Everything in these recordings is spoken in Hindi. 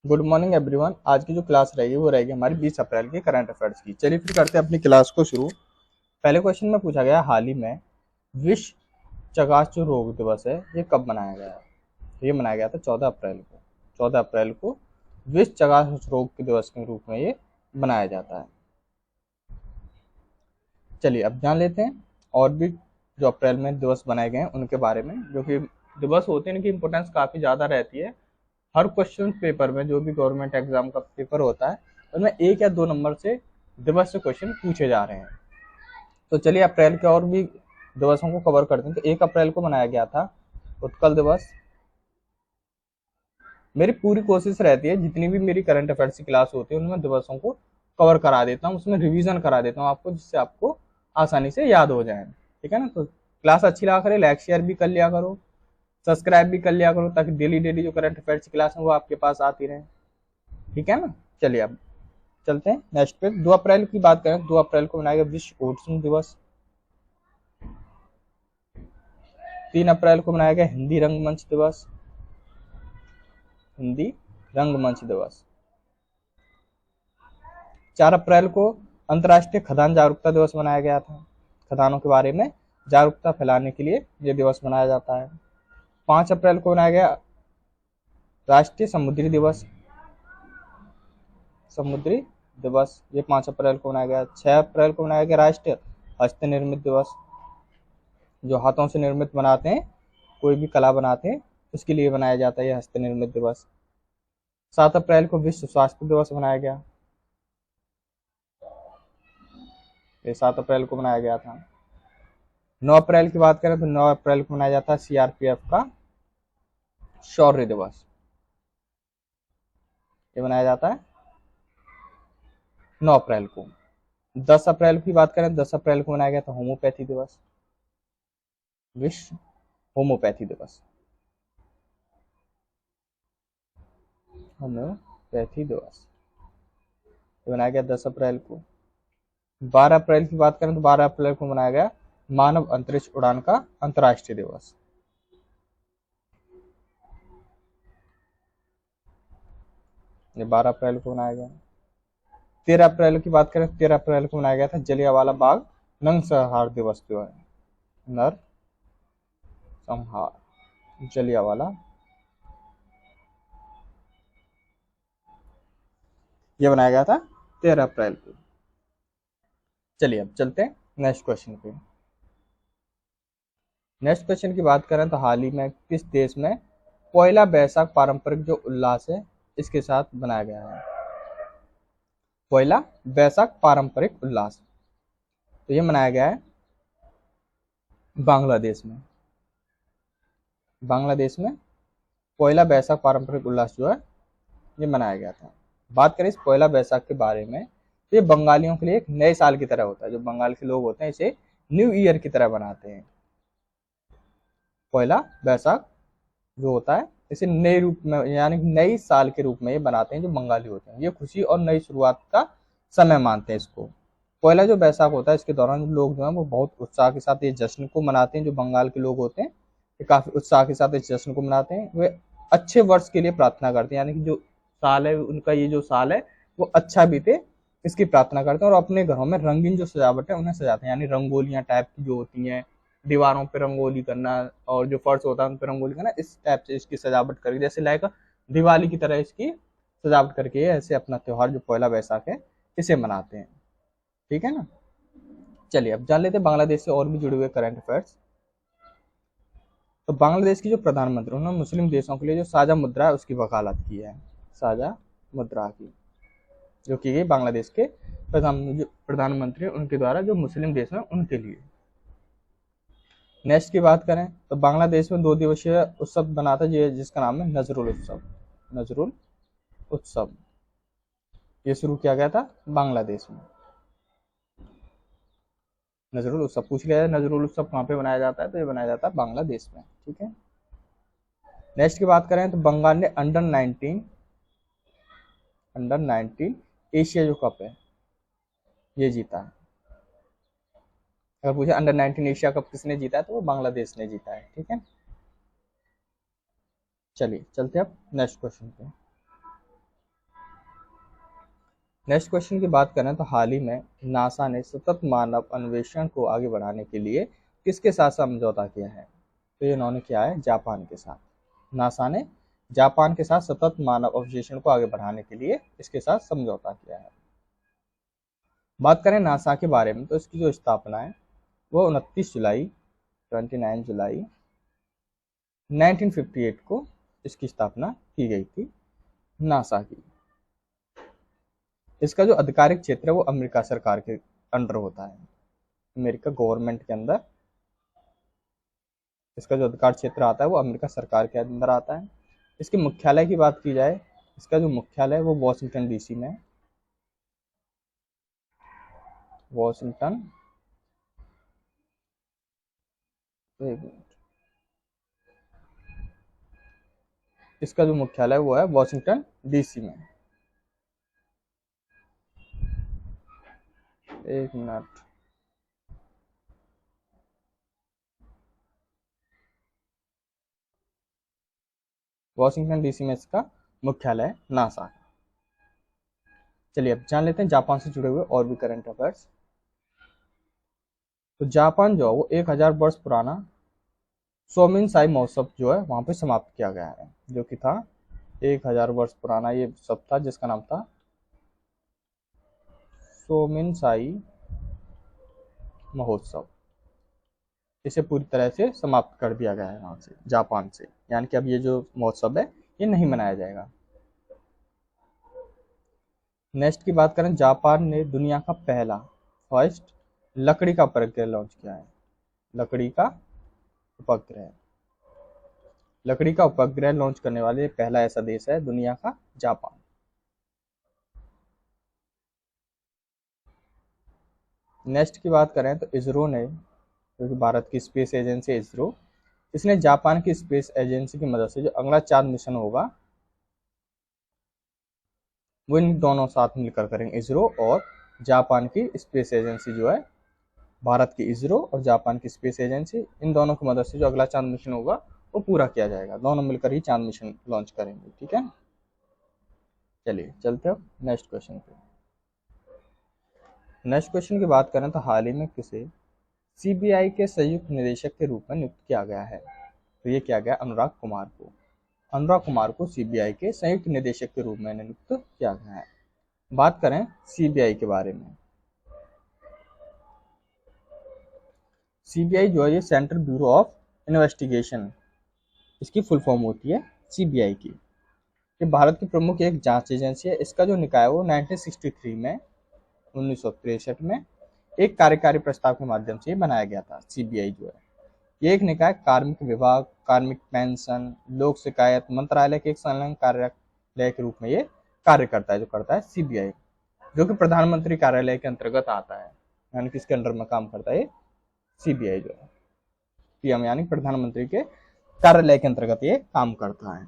Good morning everyone. आज की जो क्लास रहेगी वो रहेगी हमारी 20 अप्रैल की करंट अफेयर्स की। चलिए फिर करते हैं अपनी क्लास को शुरू। पहले क्वेश्चन में पूछा गया हाल ही में विश्व चगाचू रोग दिवस है, ये कब मनाया गया है? ये मनाया गया था 14 अप्रैल को। 14 अप्रैल को विश्व चगाचू रोग के दिवस के रूप में ये मनाया जाता है। चलिए अब जान लेते हैं और भी जो अप्रैल में दिवस बनाए गए हैं उनके बारे में। जो कि दिवस होते हैं इनकी इंपॉर्टेंस काफ़ी ज़्यादा रहती है। हर क्वेश्चन पेपर में जो भी गवर्नमेंट एग्जाम का पेपर होता है उसमें 1 या 2 नंबर से दिवस से क्वेश्चन पूछे जा रहे हैं। तो चलिए अप्रैल के और भी दिवसों को कवर करते हैं। तो 1 अप्रैल को मनाया गया था उत्कल दिवस। मेरी पूरी कोशिश रहती है जितनी भी मेरी करंट अफेयर्स की क्लास होती है उनमें दिवसों को कवर करा देता हूँ, उसमें रिवीजन करा देता हूँ आपको, जिससे आपको आसानी से याद हो जाए। ठीक है ना? तो क्लास अच्छी लगा करे, लाइक शेयर भी कर लिया करो, सब्सक्राइब भी कर लिया करो, ताकि डेली डेली जो करंट अफेयर्स की क्लास है वो आपके पास आती रहे। ठीक है ना? चलिए अब चलते हैं नेक्स्ट पे। 2 अप्रैल की बात करें, 2 अप्रैल को मनाया गया विश्व ओटिज्म दिवस। 3 अप्रैल को मनाया गया हिंदी रंगमंच दिवस। हिंदी रंगमंच दिवस। 4 अप्रैल को अंतर्राष्ट्रीय खदान जागरूकता दिवस मनाया गया था। खदानों के बारे में जागरूकता फैलाने के लिए यह दिवस मनाया जाता है। 5 अप्रैल को मनाया गया राष्ट्रीय समुद्री दिवस। समुद्री दिवस ये 5 अप्रैल को मनाया गया। 6 अप्रैल को मनाया गया राष्ट्रीय हस्त निर्मित दिवस। जो हाथों से निर्मित बनाते हैं, कोई भी कला बनाते हैं, उसके लिए बनाया जाता है यह हस्त निर्मित दिवस। 7 अप्रैल को विश्व स्वास्थ्य दिवस मनाया गया। ये 7 अप्रैल को मनाया गया था। 9 अप्रैल की बात करें तो 9 अप्रैल को मनाया जाता है सीआरपीएफ का शौर्य दिवस। ये मनाया जाता है 9 अप्रैल को। 10 अप्रैल की बात करें, 10 अप्रैल को मनाया गया था होम्योपैथी दिवस, विश्व होम्योपैथी दिवस। होम्योपैथी दिवस ये मनाया गया 10 अप्रैल को। 12 अप्रैल की बात करें तो 12 अप्रैल को मनाया गया मानव अंतरिक्ष उड़ान का अंतर्राष्ट्रीय दिवस। ये 12 अप्रैल को मनाया गया। 13 अप्रैल की बात करें, 13 अप्रैल को मनाया गया था जलियांवाला बाग नरसंहार दिवस जो है, नरसंहार जलियांवाला, ये बनाया गया था 13 अप्रैल को। चलिए अब चलते हैं नेक्स्ट क्वेश्चन पे। नेक्स्ट क्वेश्चन की बात करें तो हाल ही में किस देश में पयला बैसाख पारंपरिक जो उल्लास है इसके साथ बनाया गया है? पयला बैसाख पारंपरिक उल्लास तो ये मनाया गया है बांग्लादेश में। बांग्लादेश में पयला बैसाख पारंपरिक उल्लास जो है ये मनाया गया था। बात करें इस पयला बैसाख के बारे में तो ये बंगालियों के लिए एक नए साल की तरह होता है। जो बंगाल के लोग होते हैं इसे न्यू ईयर की तरह बनाते हैं। पयला बैसाख जो होता है इसे नए रूप में, यानी नई साल के रूप में ये बनाते हैं जो बंगाली होते हैं। ये खुशी और नई शुरुआत का समय मानते हैं इसको। पहला जो बैसाख होता है इसके दौरान लोग जो है वो बहुत उत्साह के साथ ये जश्न को मनाते हैं। जो बंगाल के लोग होते हैं ये काफी उत्साह के साथ इस जश्न को मनाते हैं। वे अच्छे वर्ष के लिए प्रार्थना करते हैं, यानी कि जो साल है उनका, ये जो साल है वो अच्छा बीते, इसकी प्रार्थना करते हैं। और अपने घरों में रंगीन जो सजावट है उन्हें सजाते हैं, यानी रंगोलियां टाइप की जो होती हैं, दीवारों पे रंगोली करना और जो फर्श होता है उन पे रंगोली करना, इस टाइप से इसकी सजावट करके, जैसे लाइक दिवाली की तरह इसकी सजावट करके ऐसे अपना त्योहार जो पहला बैसाख है इसे मनाते हैं। ठीक है ना? चलिए अब जान लेते हैं बांग्लादेश से और भी जुड़े हुए करंट अफेयर्स। तो बांग्लादेश की जो प्रधानमंत्री उन्होंने मुस्लिम देशों के लिए जो साझा मुद्रा है उसकी वकालत की है। साझा मुद्रा की जो की गई बांग्लादेश के प्रधानमंत्री उनके द्वारा जो मुस्लिम देश हैं उनके लिए। नेक्स्ट की बात करें तो बांग्लादेश में 2 दिवसीय उत्सव बना था जिसका नाम है नजरुल उत्सव। नजरुल उत्सव ये शुरू किया गया था बांग्लादेश में। नजरुल उत्सव पूछ लिया है, नजरुल उत्सव कहाँ पे मनाया जाता है? तो ये बनाया जाता है बांग्लादेश में। ठीक है। नेक्स्ट की बात करें तो बंगाल ने अंडर 19 एशिया जो कप है ये जीता है। अगर पूछे अंडर 19 एशिया कप किसने जीता है तो वो बांग्लादेश ने जीता है। ठीक है। चलिए चलते हैं अब नेक्स्ट क्वेश्चन पे। नेक्स्ट क्वेश्चन की बात करें तो हाल ही में नासा ने सतत मानव अन्वेषण को आगे बढ़ाने के लिए किसके साथ समझौता किया है? तो ये इन्होंने किया है जापान के साथ। नासा ने जापान के साथ सतत मानव अन्वेषण को आगे बढ़ाने के लिए इसके साथ समझौता किया है। बात करें नासा के बारे में तो इसकी जो स्थापना है वो 29 जुलाई 1958 को इसकी स्थापना की गई थी नासा की। इसका जो आधिकारिक क्षेत्र है वो अमेरिका सरकार के अंडर होता है, अमेरिका गवर्नमेंट के अंदर इसका जो अधिकार क्षेत्र आता है वो अमेरिका सरकार के अंदर आता है। इसके मुख्यालय की बात की जाए, इसका जो मुख्यालय है वो वॉशिंगटन डीसी में है। वॉशिंगटन इसका जो मुख्यालय वो है वॉशिंगटन डीसी में। एक मिनट, वॉशिंगटन डीसी में इसका मुख्यालय है नासा का। चलिए अब जान लेते हैं जापान से जुड़े हुए और भी करंट अफेयर्स। तो जापान जो है वो 1000 वर्ष पुराना सोमिनसाई महोत्सव जो है वहां पे समाप्त किया गया है, जो कि था 1000 वर्ष पुराना ये सब था जिसका नाम था सोमिनसाई महोत्सव। इसे पूरी तरह से समाप्त कर दिया गया है वहां से, जापान से, यानी कि अब ये जो महोत्सव है ये नहीं मनाया जाएगा। नेक्स्ट की बात करें, जापान ने दुनिया का पहला फर्स्ट लकड़ी का उपग्रह लॉन्च किया है। लकड़ी का उपग्रह लकड़ी का उपग्रह लॉन्च करने वाले पहला ऐसा देश है दुनिया का जापान। नेक्स्ट की बात करें तो इसरो ने, जो कि भारत की स्पेस एजेंसी इसरो, इसने जापान की स्पेस एजेंसी की मदद से जो अगला चांद मिशन होगा वो इन दोनों साथ मिलकर करेंगे। इसरो और जापान की स्पेस एजेंसी जो है, भारत की इसरो और जापान की स्पेस एजेंसी, इन दोनों की मदद से जो अगला चांद मिशन होगा वो पूरा किया जाएगा। दोनों मिलकर ही चांद मिशन लॉन्च करेंगे। ठीक है, चलिए चलते हैं नेक्स्ट क्वेश्चन पे। नेक्स्ट क्वेश्चन की बात करें तो हाल ही में किसे सीबीआई के संयुक्त निदेशक के रूप में नियुक्त किया गया है? तो ये किया गया अनुराग कुमार को। अनुराग कुमार को सीबीआई के संयुक्त निदेशक के रूप में नियुक्त किया गया है। बात करें सीबीआई के बारे में, सीबीआई जो है ये सेंट्रल ब्यूरो ऑफ इन्वेस्टिगेशन, इसकी फुल फॉर्म होती है सीबीआई की। ये भारत की प्रमुख एक जांच एजेंसी है। इसका जो निकाय वो 1963 में 1963 में एक कार्यकारी प्रस्ताव के माध्यम से बनाया गया था। सीबीआई जो है ये एक निकाय कार्मिक विभाग, कार्मिक पेंशन, लोक शिकायत मंत्रालय के एक संलग्न कार्यालय के रूप में ये कार्य करता है, जो करता है सीबीआई, जो कि प्रधानमंत्री कार्यालय के अंतर्गत आता है, यानी कि इसके अंडर में काम करता है सीबीआई जो है, पीएम यानी प्रधानमंत्री के कार्यालय के अंतर्गत ये काम करता है।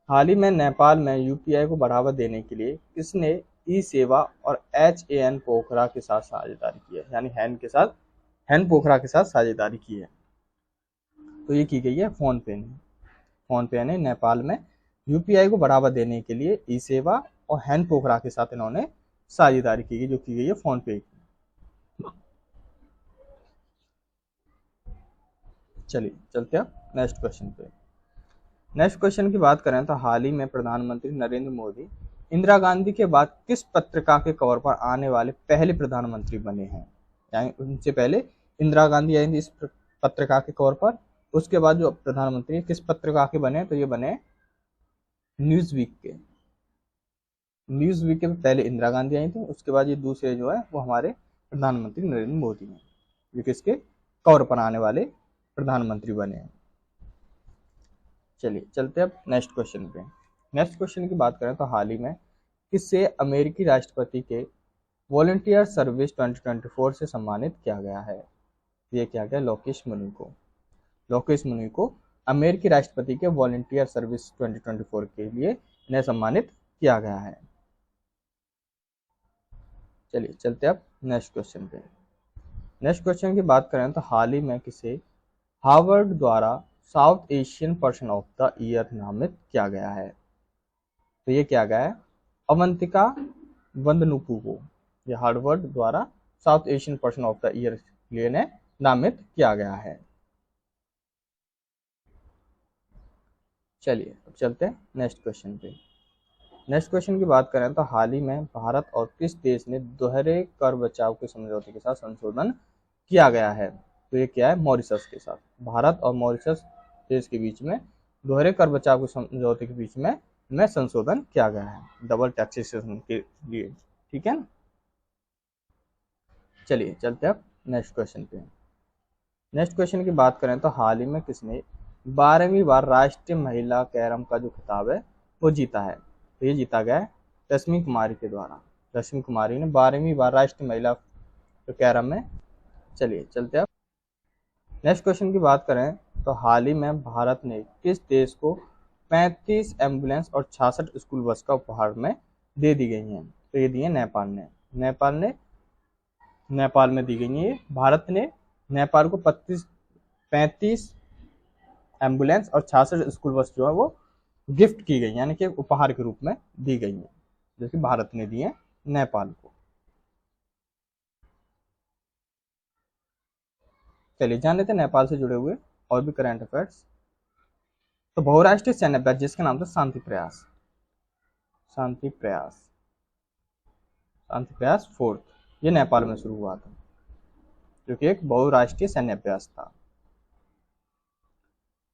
हाल ही में नेपाल में यूपीआई को बढ़ावा देने के लिए किसने ई सेवा और HAN पोखरा के साथ साझेदारी की है, यानी हैन के साथ, हैन पोखरा के साथ साझेदारी की है? तो ये की गई है फोन पे ने। फोन पे ने नेपाल में यूपीआई को बढ़ावा देने के लिए ई सेवा और हैन पोखरा के साथ इन्होंने साझेदारी की गई, जो की गई है फोन पे की। चलिए चलते हैं नेक्स्ट क्वेश्चन पे। नेक्स्ट क्वेश्चन की बात करें तो हाल ही में प्रधानमंत्री नरेंद्र मोदी इंदिरा गांधी के बाद किस पत्रिका के कवर पर आने वाले पहले प्रधानमंत्री बने हैं? यानी उनसे पहले इंदिरा गांधी आई थी इस पत्रिका के कवर पर, उसके बाद जो प्रधानमंत्री किस पत्रिका के बने? तो ये बने न्यूज वीक के। न्यूज वीक के पहले इंदिरा गांधी आई थी, उसके बाद ये दूसरे जो है वो हमारे प्रधानमंत्री नरेंद्र मोदी हैं, जो किसके कवर पर आने वाले प्रधानमंत्री बने हैं। चलिए चलते हैं अब नेक्स्ट क्वेश्चन पे। नेक्स्ट क्वेश्चन की बात करें तो हाल ही में किससे अमेरिकी राष्ट्रपति के वॉलंटियर सर्विस 2024 से सम्मानित किया गया है? ये किया गया लोकेश मुनि को। लोकेश मुनि को अमेरिकी राष्ट्रपति के वॉलंटियर सर्विस 2024 के लिए इन्हें सम्मानित किया गया है। चलिए चलते अब नेक्स्ट क्वेश्चन पे। नेक्स्ट क्वेश्चन की बात करें तो हाल ही में किसे हार्वर्ड द्वारा south Asian person of the year नामित किया गया है? तो ये किया गया है अवंतिका वंदनुपु को ये हार्वर्ड द्वारा south Asian person of the year के लिए नामित किया गया है। चलिए अब चलते हैं नेक्स्ट क्वेश्चन पे। नेक्स्ट क्वेश्चन की बात करें तो हाल ही में भारत और किस देश ने दोहरे कर बचाव के समझौते के साथ संशोधन किया गया है? तो ये क्या है? मॉरिशस के साथ। भारत और मॉरिशस देश के बीच में दोहरे कर बचाव के समझौते के बीच में संशोधन किया गया है, डबल टैक्सेशन के लिए। ठीक है ना? चलिए चलते हैं अब नेक्स्ट क्वेश्चन पे। नेक्स्ट क्वेश्चन की बात करें तो हाल ही में किसने 12वीं बार राष्ट्रीय महिला कैरम का जो खिताब है वो जीता है? तो ये जीता गया है रश्मि कुमारी के द्वारा। रश्मि कुमारी ने 12वीं बार राष्ट्रीय महिला कैरम में। चलिए चलते हैं। नेक्स्ट क्वेश्चन की बात करें तो हाल ही में भारत ने किस देश को 35 एम्बुलेंस और 66 स्कूल बस का उपहार में दे दी गई हैं? तो ये दिए नेपाल ने। नेपाल में दी गई है। भारत ने नेपाल को 35 एम्बुलेंस और 66 स्कूल बस जो है वो गिफ्ट की गई, यानी कि उपहार के रूप में दी गई है, जो कि भारत ने दी है नेपाल को। चलिए जान लेते हैं नेपाल से जुड़े हुए और भी करंट अफेयर्स। तो बहुराष्ट्रीय सैन्य अभ्यास जिसका नाम था शांति प्रयास 4th, ये नेपाल में शुरू हुआ था, जो कि एक बहुराष्ट्रीय सैन्य अभ्यास था।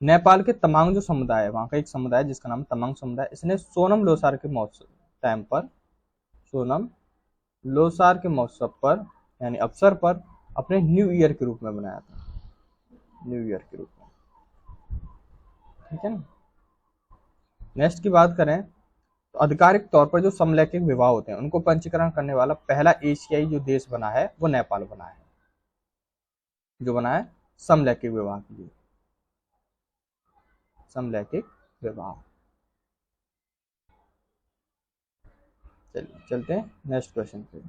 नेपाल के तमांग जो समुदाय है, वहां का एक समुदाय जिसका नाम तमांग समुदाय, इसने सोनम लोसार के महोत्सव पर यानी अवसर पर अपने न्यू ईयर के रूप में बनाया था, न्यू ईयर के रूप में। ठीक है ना? नेक्स्ट की बात करें तो आधिकारिक तौर पर जो समलैंगिक विवाह होते हैं उनको पंजीकरण करने वाला पहला एशियाई जो देश बना है वो नेपाल बना है, जो बना है समलैंगिक विवाह के लिए, समलैंगिक विवाह। चलिए चलते हैं नेक्स्ट क्वेश्चन पे।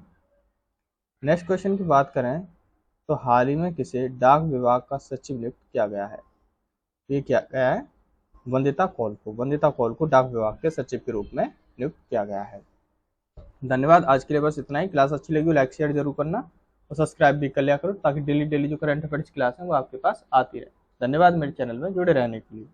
नेक्स्ट क्वेश्चन की बात करें तो हाल ही में किसे डाक विभाग का सचिव नियुक्त किया गया है? ये क्या गया है? वंदिता कौल को डाक विभाग के सचिव के रूप में नियुक्त किया गया है। धन्यवाद। आज के लिए बस इतना ही। क्लास अच्छी लगी लाइक शेयर जरूर करना और सब्सक्राइब भी कर लिया करो, ताकि डेली जो करंट अफेयर्स क्लास है वो आपके पास आती रहे। धन्यवाद मेरे चैनल में जुड़े रहने के लिए।